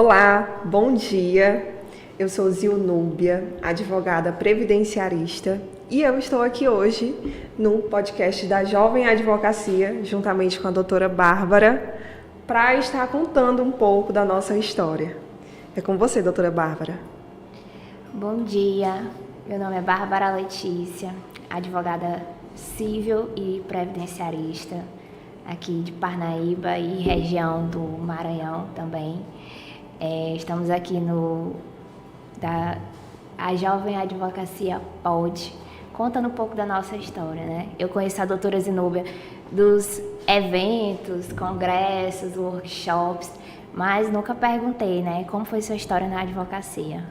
Olá, bom dia. Eu sou Zilnúbia, advogada previdenciarista, e eu estou aqui hoje no podcast da Jovem Advocacia, juntamente com a doutora Bárbara, para estar contando um pouco da nossa história. É com você, doutora Bárbara. Bom dia, meu nome é Bárbara Letícia, advogada civil e previdenciarista aqui de Parnaíba e região do Maranhão também. Estamos aqui a Jovem Advocacia Pod, contando um pouco da nossa história, né? Eu conheço a doutora Zilnúbia dos eventos, congressos, workshops, mas nunca perguntei, né? Como foi sua história na advocacia?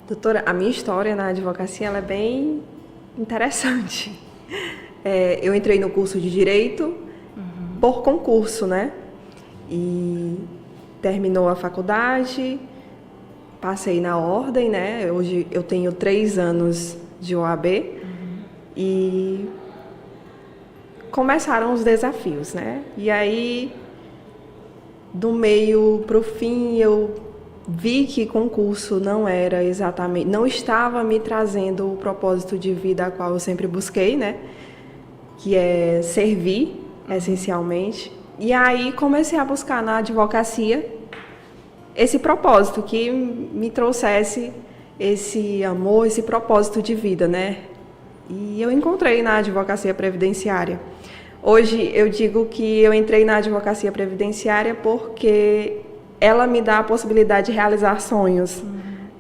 Doutora, a minha história na advocacia ela é bem interessante. Eu entrei no curso de Direito por concurso, né? E terminou a faculdade, passei na ordem, né? Hoje eu tenho 3 anos de OAB e começaram os desafios, né? E aí, do meio para o fim, eu vi que concurso não era exatamente, não estava me trazendo o propósito de vida a qual eu sempre busquei, né? Que é servir, essencialmente. E aí comecei a buscar na advocacia esse propósito que me trouxesse esse amor, esse propósito de vida, né? E eu encontrei na advocacia previdenciária. Hoje eu digo que eu entrei na advocacia previdenciária porque ela me dá a possibilidade de realizar sonhos,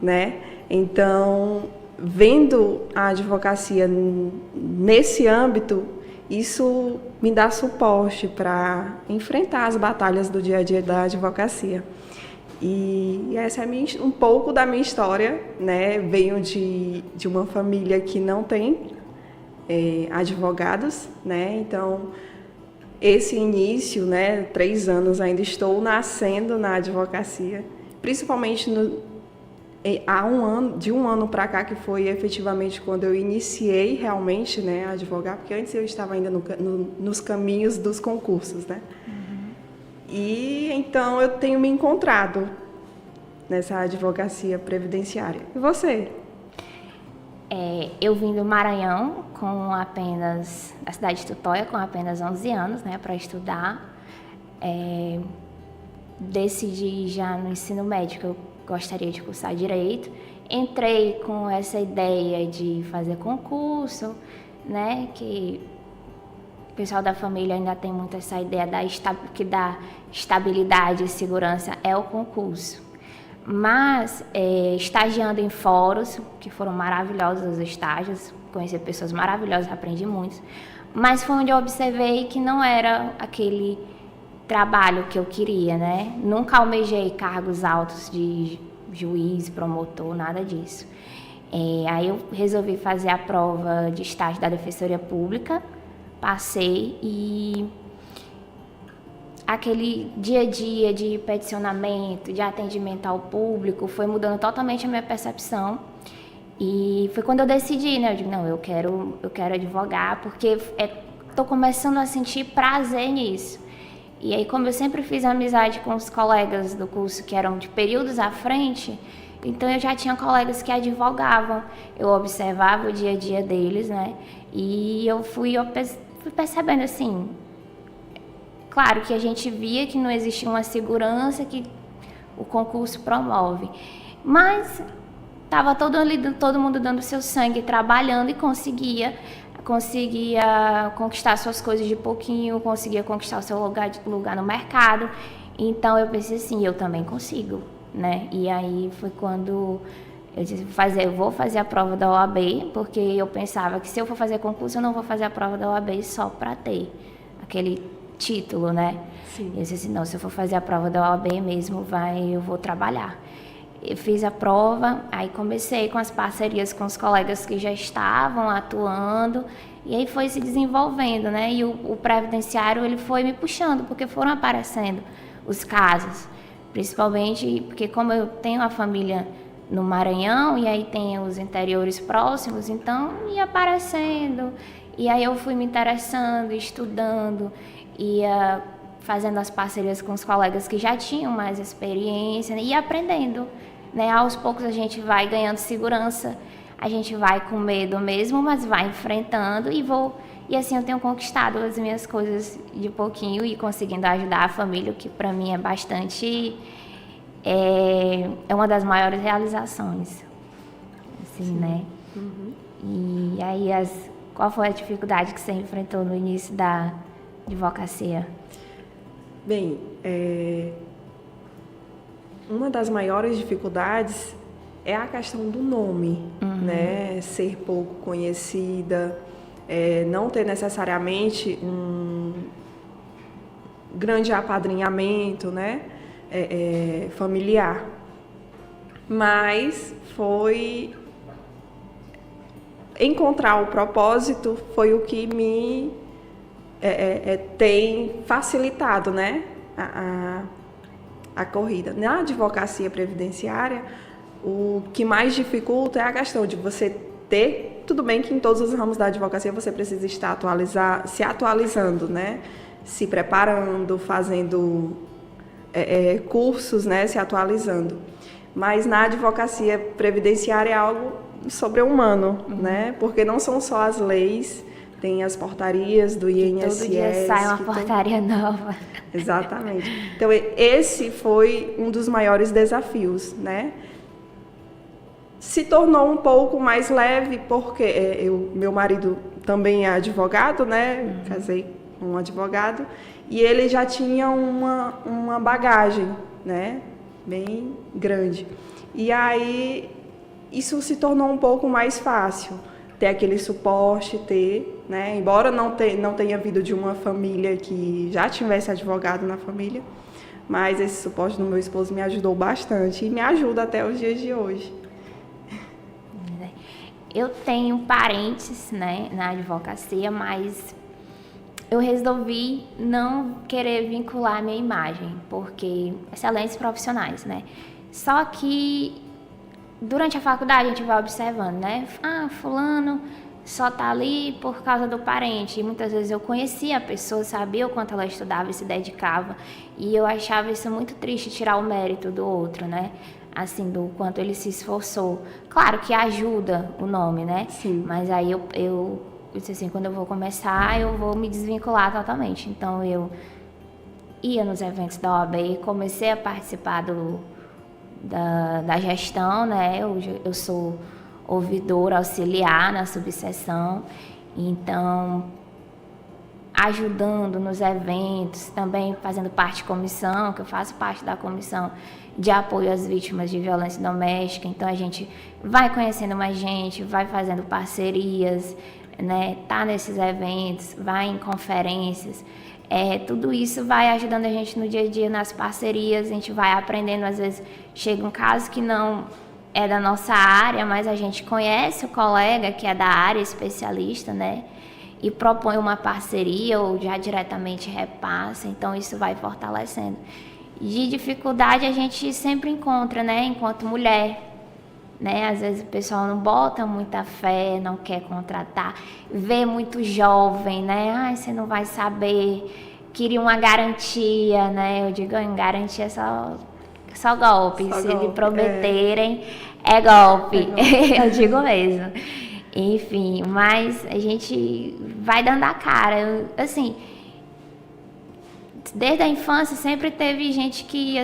né? Então, vendo a advocacia nesse âmbito, isso me dá suporte para enfrentar as batalhas do dia a dia da advocacia. E essa é um pouco da minha história, né? Venho de uma família que não tem advogados, né? Então, esse início, né? 3 anos ainda estou nascendo na advocacia, principalmente de um ano para cá, que foi efetivamente quando eu iniciei realmente, né, a advogar, porque antes eu estava ainda nos caminhos dos concursos, né? E então eu tenho me encontrado nessa advocacia previdenciária. E você? Eu vim do Maranhão da cidade de Tutóia, com apenas 11 anos, né, para estudar. Decidi já no ensino médio que eu gostaria de cursar Direito. Entrei com essa ideia de fazer concurso, né, que o pessoal da família ainda tem muito essa ideia que dá estabilidade e segurança é o concurso. Mas, estagiando em fóruns, que foram maravilhosos os estágios, conheci pessoas maravilhosas, aprendi muito, mas foi onde eu observei que não era aquele trabalho que eu queria, né? Nunca almejei cargos altos de juiz, promotor, nada disso. Aí eu resolvi fazer a prova de estágio da Defensoria Pública, passei e aquele dia a dia de peticionamento, de atendimento ao público, foi mudando totalmente a minha percepção. E foi quando eu decidi, né? Eu digo, não, eu quero advogar, porque estou começando a sentir prazer nisso. E aí, como eu sempre fiz amizade com os colegas do curso que eram de períodos à frente, então eu já tinha colegas que advogavam. Eu observava o dia a dia deles, né? E eu fui percebendo assim, claro que a gente via que não existia uma segurança que o concurso promove, mas estava todo mundo dando seu sangue, trabalhando e conseguia conquistar suas coisas de pouquinho, conseguia conquistar o seu lugar no mercado. Então eu pensei assim, eu também consigo, né? E aí foi quando eu disse, eu vou fazer a prova da OAB, porque eu pensava que se eu for fazer concurso, eu não vou fazer a prova da OAB só para ter aquele título, né? Sim. Eu disse assim, não, se eu for fazer a prova da OAB mesmo, eu vou trabalhar. Eu fiz a prova, aí comecei com as parcerias com os colegas que já estavam atuando, e aí foi se desenvolvendo, né? E o previdenciário, ele foi me puxando, porque foram aparecendo os casos, principalmente porque como eu tenho a família no Maranhão, e aí tem os interiores próximos, então ia aparecendo, e aí eu fui me interessando, estudando, ia fazendo as parcerias com os colegas que já tinham mais experiência, né, e aprendendo, né? Aos poucos a gente vai ganhando segurança, a gente vai com medo mesmo, mas vai enfrentando e assim eu tenho conquistado as minhas coisas de pouquinho e conseguindo ajudar a família, o que para mim é bastante, é uma das maiores realizações, assim, sim, né? Uhum. E aí, qual foi a dificuldade que você enfrentou no início da advocacia? Bem, uma das maiores dificuldades é a questão do nome, né? Ser pouco conhecida, não ter necessariamente um grande apadrinhamento, né? Familiar. Mas foi encontrar o propósito foi o que me tem facilitado, né? A corrida. Na advocacia previdenciária, o que mais dificulta é a questão de você ter, tudo bem que em todos os ramos da advocacia você precisa estar se atualizando, né? Se preparando, fazendo cursos, né? Se atualizando. Mas na advocacia previdenciária é algo sobre-humano, né? Porque não são só as leis, tem as portarias do INSS. Todo dia sai uma portaria nova. Exatamente. Então, esse foi um dos maiores desafios, né? Se tornou um pouco mais leve, porque meu marido também é advogado, né? Casei com um advogado, e ele já tinha uma bagagem, né? Bem grande. E aí, isso se tornou um pouco mais fácil. Ter aquele suporte, né? Embora não tenha vindo de uma família que já tivesse advogado na família, mas esse suporte do meu esposo me ajudou bastante e me ajuda até os dias de hoje. Eu tenho parentes, né, na advocacia, mas eu resolvi não querer vincular a minha imagem, porque excelentes profissionais, né? Só que durante a faculdade a gente vai observando, né? Fulano só tá ali por causa do parente. E muitas vezes eu conhecia a pessoa, sabia o quanto ela estudava e se dedicava. E eu achava isso muito triste, tirar o mérito do outro, né? Assim, do quanto ele se esforçou. Claro que ajuda o nome, né? Sim. Mas aí eu disse assim, quando eu vou começar, eu vou me desvincular totalmente. Então eu ia nos eventos da OAB, comecei a participar da gestão, né? Eu sou ouvidora auxiliar na subseção, então ajudando nos eventos, também fazendo parte de comissão, que eu faço parte da comissão de apoio às vítimas de violência doméstica. Então a gente vai conhecendo mais gente, vai fazendo parcerias, né? Tá nesses eventos, vai em conferências. Tudo isso vai ajudando a gente no dia a dia, nas parcerias, a gente vai aprendendo. Às vezes chega um caso que não é da nossa área, mas a gente conhece o colega que é da área, especialista, né? E propõe uma parceria ou já diretamente repassa, então isso vai fortalecendo. De dificuldade a gente sempre encontra, né? Enquanto mulher, né? Às vezes o pessoal não bota muita fé, não quer contratar, vê muito jovem, né? Ai, você não vai saber, queria uma garantia, né? Eu digo, garantia é só golpe, se lhe prometerem, é golpe. Eu digo mesmo. Enfim, mas a gente vai dando a cara, assim, desde a infância sempre teve gente que,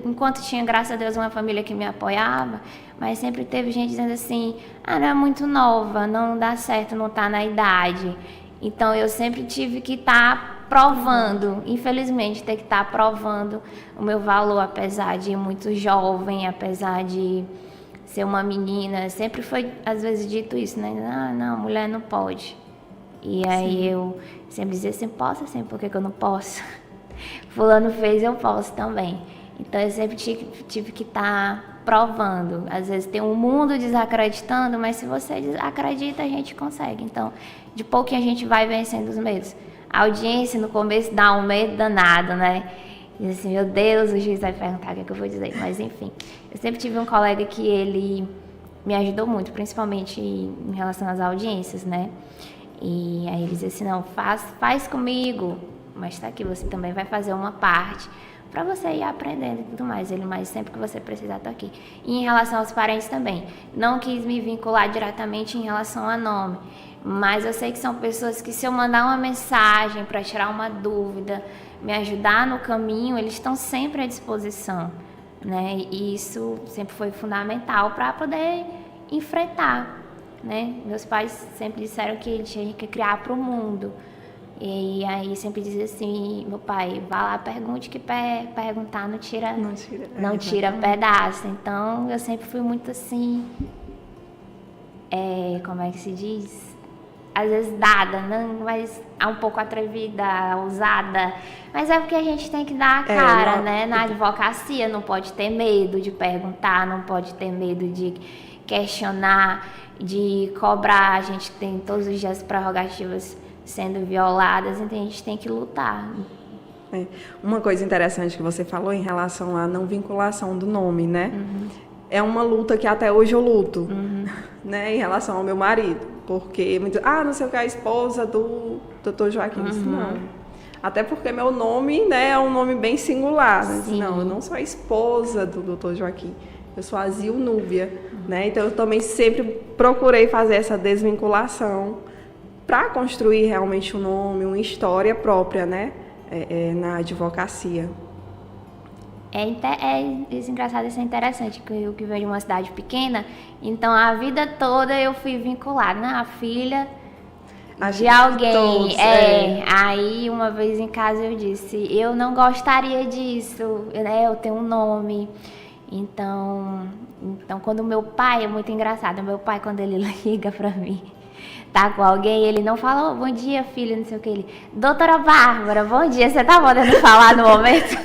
enquanto tinha, graças a Deus, uma família que me apoiava, mas sempre teve gente dizendo assim, não é muito nova, não dá certo, não está na idade. Então eu sempre tive que estar provando, infelizmente, ter que estar provando o meu valor, apesar de muito jovem, apesar de ser uma menina, sempre foi às vezes dito isso, né? Não, mulher não pode. E aí sim, eu sempre dizia assim, posso assim, por que eu não posso? Fulano fez, eu posso também. Então eu sempre tive que estar provando. Às vezes tem um mundo desacreditando, mas se você acredita, a gente consegue. Então, de pouquinho a gente vai vencendo os medos. A audiência no começo dá um medo danado, né? Diz assim, meu Deus, o juiz vai perguntar o que eu vou dizer. Mas enfim, eu sempre tive um colega que ele me ajudou muito, principalmente em relação às audiências, né? E aí ele dizia assim, não, faz comigo, mas está aqui, você também vai fazer uma parte para você ir aprendendo e tudo mais. Ele, mas sempre que você precisar, estou aqui. E em relação aos parentes também, não quis me vincular diretamente em relação a nome, mas eu sei que são pessoas que, se eu mandar uma mensagem para tirar uma dúvida, me ajudar no caminho, eles estão sempre à disposição, né? E isso sempre foi fundamental para poder enfrentar, né? Meus pais sempre disseram que tinha que criar para o mundo. E aí sempre dizia assim, meu pai, vá lá, pergunte, que perguntar não tira pedaço. Então eu sempre fui muito assim, como é que se diz? Às vezes dada, não, mas um pouco atrevida, ousada. Mas é porque a gente tem que dar a cara, né? Na advocacia não pode ter medo de perguntar, não pode ter medo de questionar, de cobrar. A gente tem todos os dias prerrogativas sendo violadas, então a gente tem que lutar. Uma coisa interessante que você falou em relação à não vinculação do nome, né? É uma luta que até hoje eu luto, né? Em relação ao meu marido, porque não sei o que, a esposa do Dr. Joaquim. Não. Até porque meu nome, né, é um nome bem singular. Né? Não, eu não sou a esposa do Dr. Joaquim. Eu sou a Zil Núbia, né? Então eu também sempre procurei fazer essa desvinculação para construir realmente um nome, uma história própria, né, na advocacia. Isso engraçado, isso é interessante, que eu que venho de uma cidade pequena, então a vida toda eu fui vinculada, né, a filha de alguém. Todos, Aí uma vez em casa eu disse, eu não gostaria disso, né, eu tenho um nome. Então quando meu pai, é muito engraçado, meu pai, quando ele liga para mim, tá com alguém, ele não fala, bom dia, filha, não sei o que, ele, doutora Bárbara, bom dia, você tá podendo falar no momento?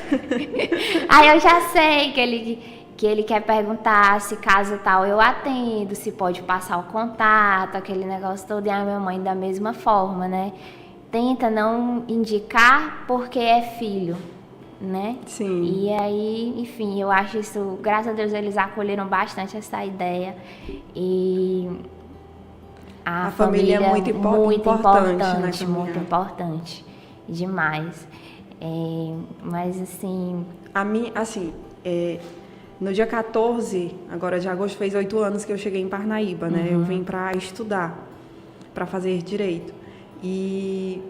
Aí eu já sei que ele quer perguntar se caso tal eu atendo, se pode passar o contato, aquele negócio todo, e a minha mãe da mesma forma, né? Tenta não indicar porque é filho, né? Sim. E aí, enfim, eu acho isso, graças a Deus, eles acolheram bastante essa ideia, e a família é muito importante, muito importante, demais. Mas assim... No dia 14, agora de agosto, fez 8 anos que eu cheguei em Parnaíba, né? Eu vim para estudar, para fazer direito. E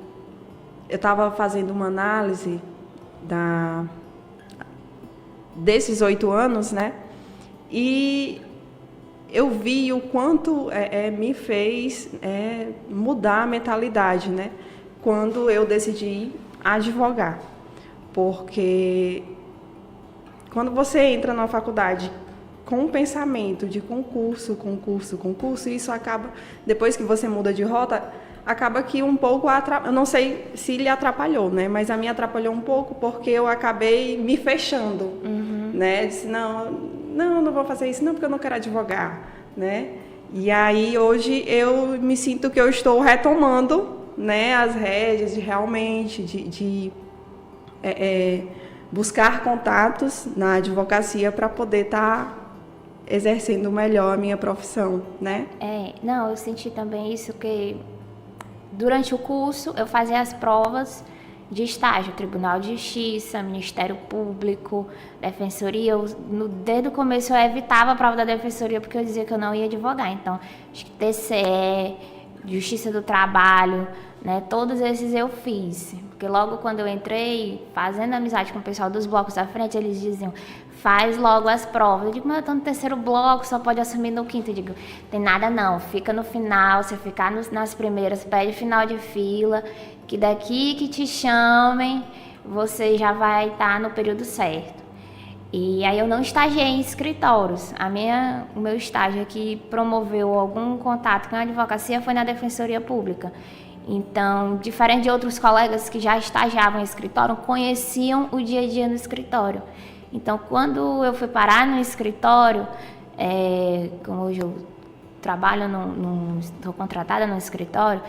eu estava fazendo uma análise desses 8 anos, né? E eu vi o quanto me fez mudar a mentalidade, né? Quando eu decidi advogar. Porque quando você entra na faculdade com um pensamento de concurso, isso acaba, depois que você muda de rota, acaba que um pouco, eu não sei se lhe atrapalhou, né? Mas a mim atrapalhou um pouco porque eu acabei me fechando, né? Disse, não vou fazer isso, não, porque eu não quero advogar, né? E aí, hoje, eu me sinto que eu estou retomando, né, as rédeas de realmente, de buscar contatos na advocacia para poder estar exercendo melhor a minha profissão, né? Não, eu senti também isso, que durante o curso eu fazia as provas de estágio, Tribunal de Justiça, Ministério Público, Defensoria. Desde o começo eu evitava a prova da Defensoria porque eu dizia que eu não ia advogar. Então, acho que TCE, Justiça do Trabalho, né, todos esses eu fiz. Porque logo quando eu entrei, fazendo amizade com o pessoal dos blocos da frente, eles diziam, faz logo as provas. Eu digo, mas eu estou no 3º bloco, só pode assumir no 5º. Eu digo, tem nada não, fica no final, você ficar nas primeiras, pede final de fila, que daqui que te chamem, você já vai estar no período certo. E aí eu não estagiei em escritórios. O meu estágio aqui promoveu algum contato com a advocacia foi na Defensoria Pública. Então, diferente de outros colegas que já estagiavam em escritório, conheciam o dia a dia no escritório. Então, quando eu fui parar no escritório, como hoje eu trabalho, estou contratada no escritório,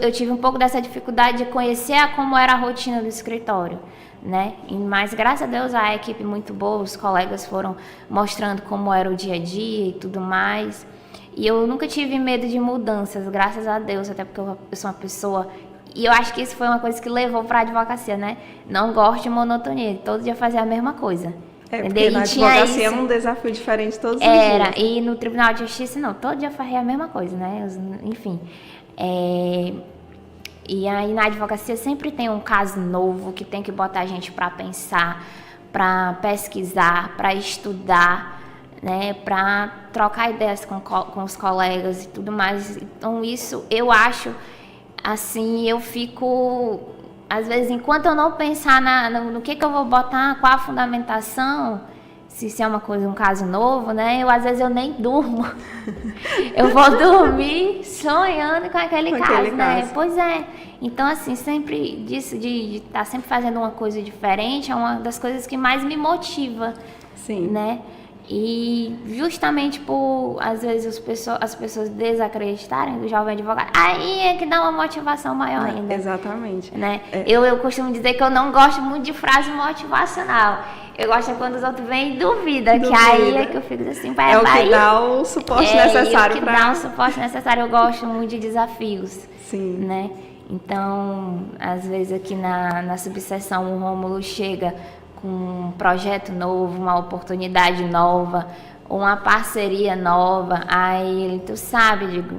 eu tive um pouco dessa dificuldade de conhecer como era a rotina do escritório, né? Mas, graças a Deus, a equipe muito boa, os colegas foram mostrando como era o dia a dia e tudo mais. E eu nunca tive medo de mudanças, graças a Deus, até porque eu sou uma pessoa E eu acho que isso foi uma coisa que levou para a advocacia, né? Não gosto de monotonia, todo dia fazer a mesma coisa. Porque na advocacia é um desafio diferente todos os dias. Era, e no Tribunal de Justiça não, todo dia fazia a mesma coisa, né? Enfim. E aí na advocacia sempre tem um caso novo que tem que botar a gente para pensar, para pesquisar, para estudar, né? Para trocar ideias com os colegas e tudo mais. Então isso eu acho, assim, eu fico, às vezes, enquanto eu não pensar no que eu vou botar, qual a fundamentação, se é uma coisa, um caso novo, né? Às vezes eu nem durmo. Eu vou dormir sonhando com aquele caso, né? Pois é. Então, assim, sempre disso, de estar sempre fazendo uma coisa diferente, é uma das coisas que mais me motiva. Sim. Né? E justamente por, às vezes, as pessoas desacreditarem do jovem advogado, aí é que dá uma motivação maior ainda. Exatamente. Né? Eu costumo dizer que eu não gosto muito de frase motivacional. Eu gosto quando os outros vêm e duvidam, que aí é que eu fico assim, é o que dá o suporte necessário para... dá o suporte necessário. Eu gosto muito de desafios. Sim. Né? Então, às vezes aqui na subseção o Rômulo chega com um projeto novo, uma oportunidade nova, uma parceria nova, aí ele, tu sabe, eu digo,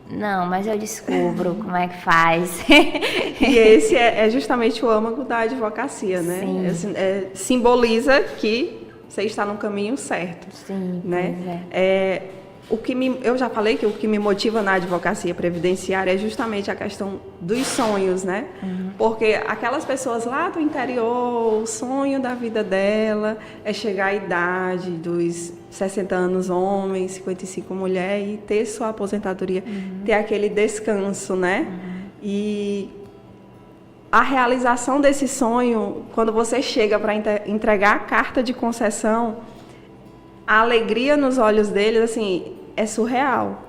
não, mas eu descubro como é que faz. E esse é justamente o âmago da advocacia, né? Sim. Simboliza que você está no caminho certo. Sim, né? Eu já falei que o que me motiva na advocacia previdenciária é justamente a questão dos sonhos, né? Uhum. Porque aquelas pessoas lá do interior, o sonho da vida dela é chegar à idade dos 60 anos homem, 55 mulher e ter sua aposentadoria, ter aquele descanso, né? E a realização desse sonho, quando você chega para entregar a carta de concessão, a alegria nos olhos deles, assim, é surreal.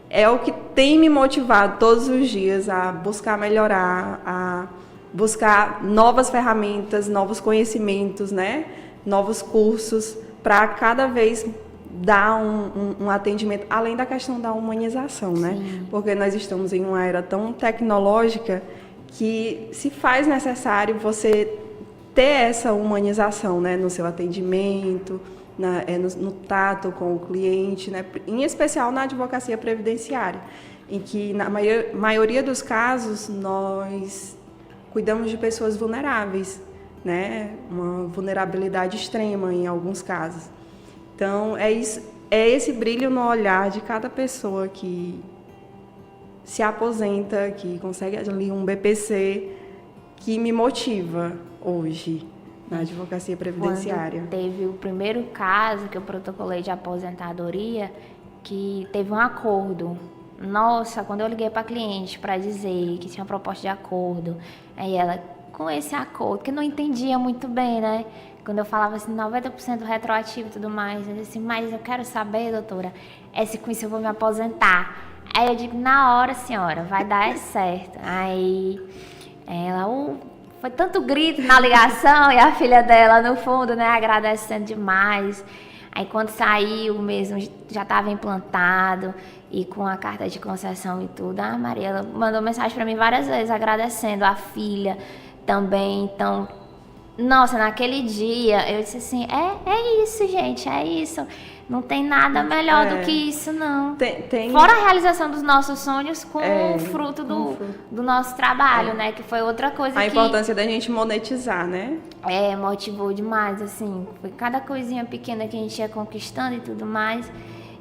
É o que tem me motivado todos os dias a buscar melhorar, a buscar novas ferramentas, novos conhecimentos, né? Novos cursos, para cada vez dar um atendimento, além da questão da humanização, né? Sim. Porque nós estamos em uma era tão tecnológica que se faz necessário você ter essa humanização, né? No seu atendimento, no tato com o cliente, né? Em especial na advocacia previdenciária, em que na maioria dos casos nós cuidamos de pessoas vulneráveis, né? Uma vulnerabilidade extrema em alguns casos. Então é esse brilho no olhar de cada pessoa que se aposenta, que consegue ali um BPC, que me motiva hoje na advocacia previdenciária. Quando teve o primeiro caso que eu protocolei de aposentadoria, que teve um acordo. Nossa, quando eu liguei para a cliente para dizer que tinha uma proposta de acordo, aí ela, com esse acordo, que não entendia muito bem, né? Quando eu falava assim, 90% retroativo e tudo mais, eu disse assim, mas eu quero saber, doutora, com isso eu vou me aposentar. Aí eu digo, na hora, senhora, vai dar certo. Aí ela, foi tanto grito na ligação e a filha dela no fundo, né, agradecendo demais. Aí quando saiu mesmo, já estava implantado e com a carta de concessão e tudo, a Maria mandou mensagem para mim várias vezes agradecendo, a filha também. Então, nossa, naquele dia eu disse assim, é isso, gente, é isso. Não tem nada melhor do que isso, não. Fora a realização dos nossos sonhos com o fruto do nosso trabalho, né? Que foi outra coisa a importância da gente monetizar, né? Motivou demais, assim. Foi cada coisinha pequena que a gente ia conquistando e tudo mais.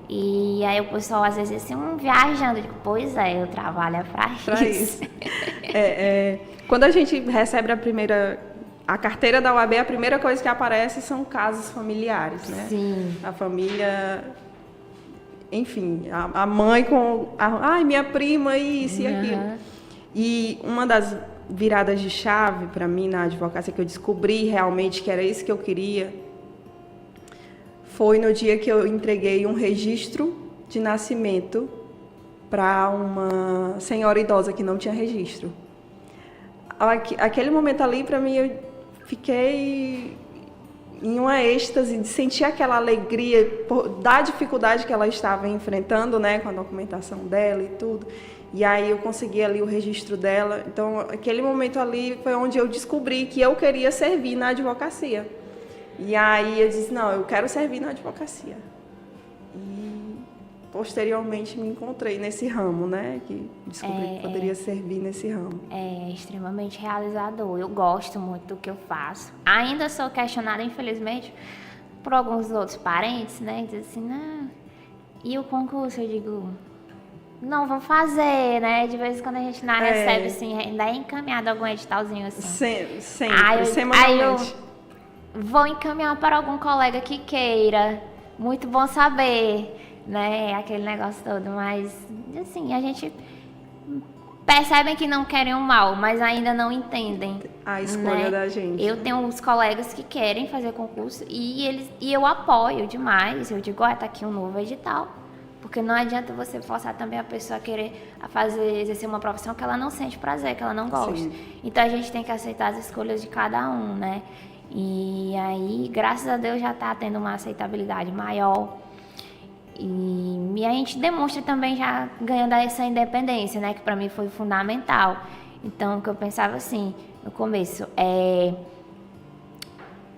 E aí o pessoal às vezes assim, viajando. Eu digo, pois é, eu trabalho pra isso. Quando a gente recebe a carteira da OAB, a primeira coisa que aparece são casos familiares, né? Sim. A família, enfim, a mãe com... minha prima, isso e aquilo. E uma das viradas de chave para mim na advocacia, que eu descobri realmente que era isso que eu queria, foi no dia que eu entreguei um registro de nascimento para uma senhora idosa que não tinha registro. Aquele momento ali, para mim, eu fiquei em uma êxtase de sentir aquela alegria da dificuldade que ela estava enfrentando, né, com a documentação dela e tudo. E aí eu consegui ali o registro dela. Então, aquele momento ali foi onde eu descobri que eu queria servir na advocacia. E aí eu disse, não, eu quero servir na advocacia. E posteriormente me encontrei nesse ramo, né? Que descobri que poderia servir nesse ramo. É extremamente realizador. Eu gosto muito do que eu faço. Ainda sou questionada, infelizmente, por alguns outros parentes, né? Dizem assim, não, e o concurso? Eu digo, não vou fazer, né? De vez em quando a gente não recebe, assim, ainda é encaminhado algum editalzinho assim. Sempre, semanalmente. Aí eu vou encaminhar para algum colega que queira. Muito bom saber, né? Aquele negócio todo. Mas, assim, a gente percebem que não querem o mal, mas ainda não entendem a escolha, né, da gente. Eu tenho uns colegas que querem fazer concurso e eu apoio demais. Eu digo, tá aqui um novo edital. Porque não adianta você forçar também a pessoa a querer exercer uma profissão que ela não sente prazer, que ela não gosta. Sim. Então a gente tem que aceitar as escolhas de cada um, né? E aí, graças a Deus, já está tendo uma aceitabilidade maior. E a gente demonstra também já ganhando essa independência, né? Que para mim foi fundamental. Então, o que eu pensava assim, no começo,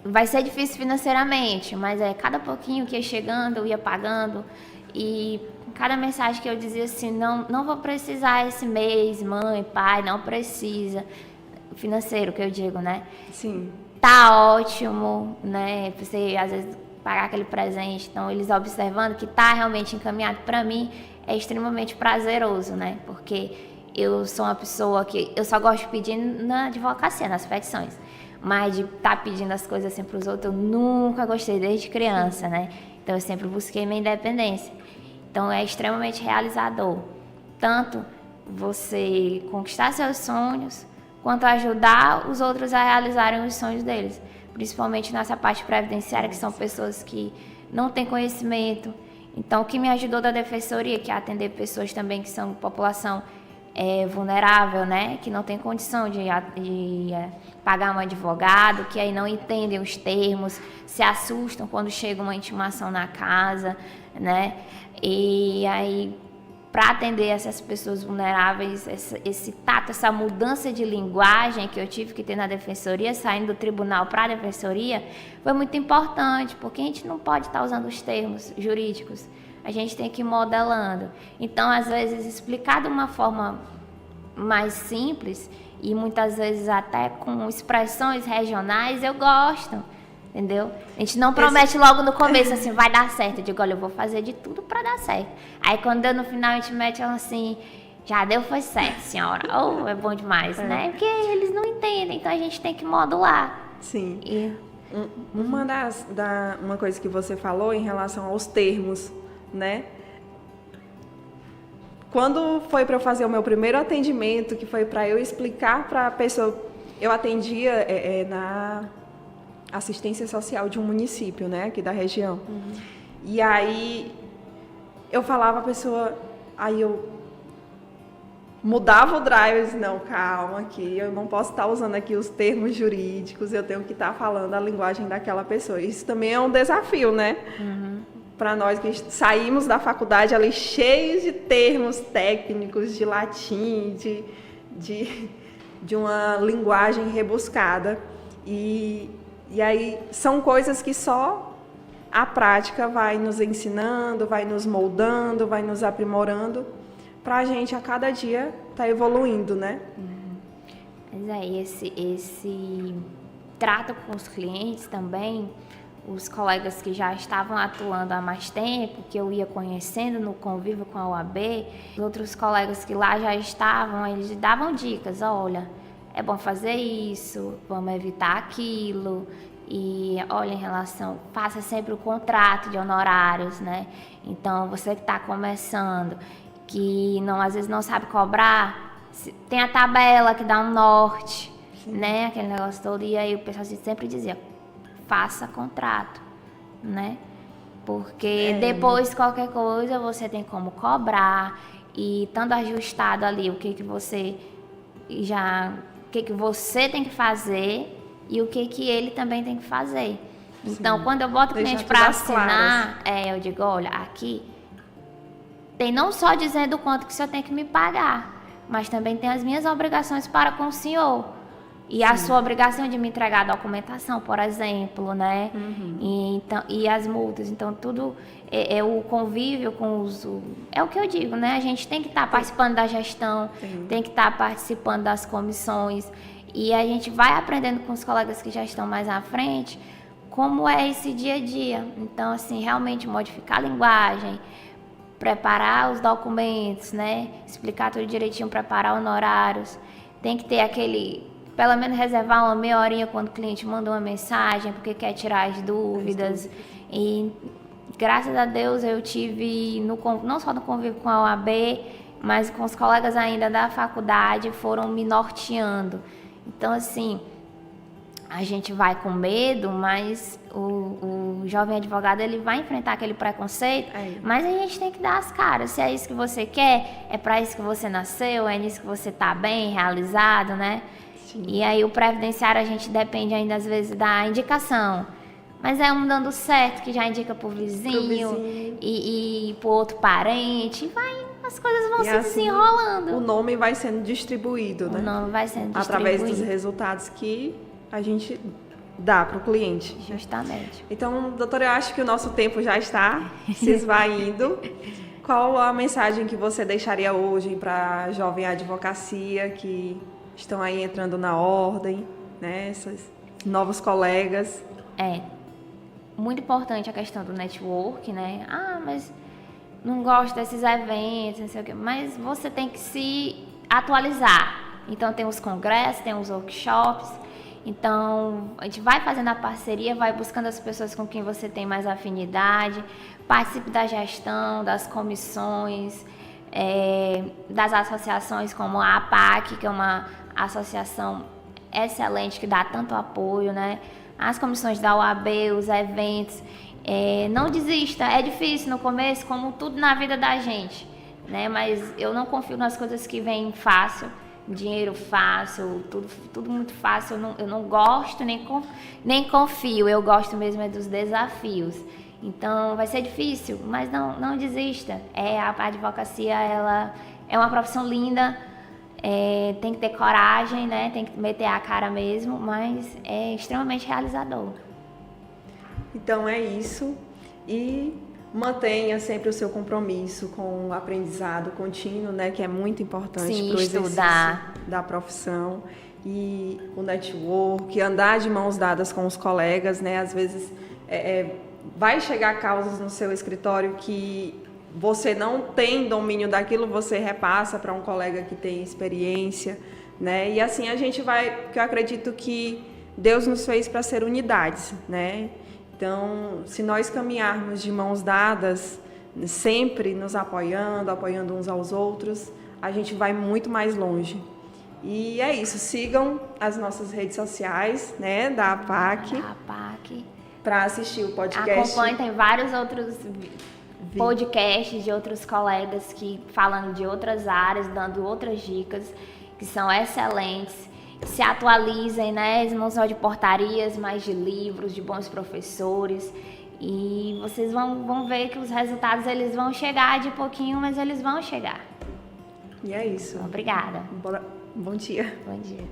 vai ser difícil financeiramente, mas cada pouquinho que ia chegando, eu ia pagando. E cada mensagem que eu dizia assim, não vou precisar esse mês, mãe, pai, não precisa. Financeiro, que eu digo, né? Sim. Tá ótimo, né? Você, às vezes, pagar aquele presente. Então, eles observando que tá realmente encaminhado para mim é extremamente prazeroso, né? Porque eu sou uma pessoa que eu só gosto de pedir na advocacia, nas petições. Mas de estar pedindo as coisas assim pros outros, eu nunca gostei desde criança, né? Então, eu sempre busquei minha independência. Então, é extremamente realizador. Tanto você conquistar seus sonhos, quanto ajudar os outros a realizarem os sonhos deles. Principalmente nessa parte previdenciária, que são pessoas que não têm conhecimento. Então, o que me ajudou da defensoria, que é atender pessoas também que são população vulnerável, né? Que não tem condição de pagar um advogado, que aí não entendem os termos, se assustam quando chega uma intimação na casa, né? E aí, para atender essas pessoas vulneráveis, esse tato, essa mudança de linguagem que eu tive que ter na defensoria, saindo do tribunal para a defensoria, foi muito importante, porque a gente não pode estar usando os termos jurídicos, a gente tem que ir modelando. Então, às vezes, explicar de uma forma mais simples e muitas vezes até com expressões regionais, eu gosto. Entendeu? A gente não promete logo no começo assim, vai dar certo. Eu digo, olha, eu vou fazer de tudo pra dar certo. Aí quando deu no final, a gente mete assim, já deu, foi certo, senhora. Oh, é bom demais, né? Porque eles não entendem, então a gente tem que modular. Sim. Uma coisa que você falou em relação aos termos, né? Quando foi para eu fazer o meu primeiro atendimento, que foi para eu explicar para a pessoa, eu atendia na assistência social de um município, né, aqui da região. Uhum. E aí eu falava a pessoa, aí eu mudava o drive, eu disse, não, calma aqui, eu não posso estar usando aqui os termos jurídicos, eu tenho que estar falando a linguagem daquela pessoa. Isso também é um desafio, né? Uhum. Para nós que saímos da faculdade ali cheios de termos técnicos, de latim, de uma linguagem rebuscada. E aí são coisas que só a prática vai nos ensinando, vai nos moldando, vai nos aprimorando, para a gente a cada dia estar evoluindo, né? Mas esse trato com os clientes também, os colegas que já estavam atuando há mais tempo, que eu ia conhecendo no convívio com a OAB, outros colegas que lá já estavam, eles davam dicas, olha, é bom fazer isso, vamos evitar aquilo. E olha, em relação, faça sempre o contrato de honorários, né? Então, você que está começando, que às vezes não sabe cobrar, tem a tabela que dá um norte, né? Aquele negócio todo. E aí o pessoal sempre dizia, faça contrato, né? Porque depois qualquer coisa você tem como cobrar e estando ajustado ali o que você tem que fazer e o que ele também tem que fazer. Então, quando eu boto o cliente para assinar, eu digo, olha, aqui tem não só dizendo o quanto que o senhor tem que me pagar, mas também tem as minhas obrigações para com o senhor. E a sua obrigação de me entregar a documentação, por exemplo, né? E as multas. Então, tudo é o convívio com os... É o que eu digo, né? A gente tem que estar participando da gestão, tem que estar participando das comissões. E a gente vai aprendendo com os colegas que já estão mais à frente como é esse dia a dia. Então, assim, realmente modificar a linguagem, preparar os documentos, né? Explicar tudo direitinho, preparar honorários. Tem que ter pelo menos reservar uma meia horinha quando o cliente manda uma mensagem, porque quer tirar as dúvidas. E graças a Deus eu tive, não só no convívio com a OAB, mas com os colegas ainda da faculdade, foram me norteando. Então, assim, a gente vai com medo, mas o jovem advogado, ele vai enfrentar aquele preconceito, mas a gente tem que dar as caras. Se é isso que você quer, é para isso que você nasceu, é nisso que você está bem, realizado, né? Sim. E aí o previdenciário a gente depende ainda às vezes da indicação. Mas é um dando certo, que já indica pro vizinho. E pro outro parente. As coisas vão se desenrolando. O nome vai sendo distribuído, né? O nome vai sendo distribuído. Através dos resultados que a gente dá para o cliente. Justamente. Então, doutora, eu acho que o nosso tempo já está se esvaindo. Qual a mensagem que você deixaria hoje para a jovem advocacia que estão aí entrando na ordem, né? Esses novos colegas? Muito importante a questão do network, né? Mas não gosto desses eventos, não sei o quê. Mas você tem que se atualizar. Então, tem os congressos, tem os workshops. Então, a gente vai fazendo a parceria, vai buscando as pessoas com quem você tem mais afinidade, participe da gestão, das comissões, das associações como a APAC, que é uma associação excelente que dá tanto apoio, né? As comissões da OAB, os eventos. Não desista, é difícil no começo, como tudo na vida da gente, né? Mas eu não confio nas coisas que vêm fácil. Dinheiro fácil, tudo muito fácil. Eu não gosto nem confio. Eu gosto mesmo dos desafios. Então vai ser difícil, mas não desista. A advocacia, ela é uma profissão linda. Tem que ter coragem, né? Tem que meter a cara mesmo, mas é extremamente realizador. Então é isso. E mantenha sempre o seu compromisso com o aprendizado contínuo, né, que é muito importante para o exercício da profissão, e o network, andar de mãos dadas com os colegas, né, às vezes vai chegar causas no seu escritório que você não tem domínio daquilo, você repassa para um colega que tem experiência, né, e assim a gente vai, porque eu acredito que Deus nos fez para ser unidades, né. Então, se nós caminharmos de mãos dadas, sempre nos apoiando uns aos outros, a gente vai muito mais longe. E é isso, sigam as nossas redes sociais, né, da APAC. Para assistir o podcast. Acompanhe, tem vários outros podcasts de outros colegas que falando de outras áreas, dando outras dicas, que são excelentes. Se atualizem, né? Não só de portarias, mas de livros, de bons professores. E vocês vão ver que os resultados eles vão chegar de pouquinho, mas eles vão chegar. E é isso. Obrigada. Bom dia. Bom dia.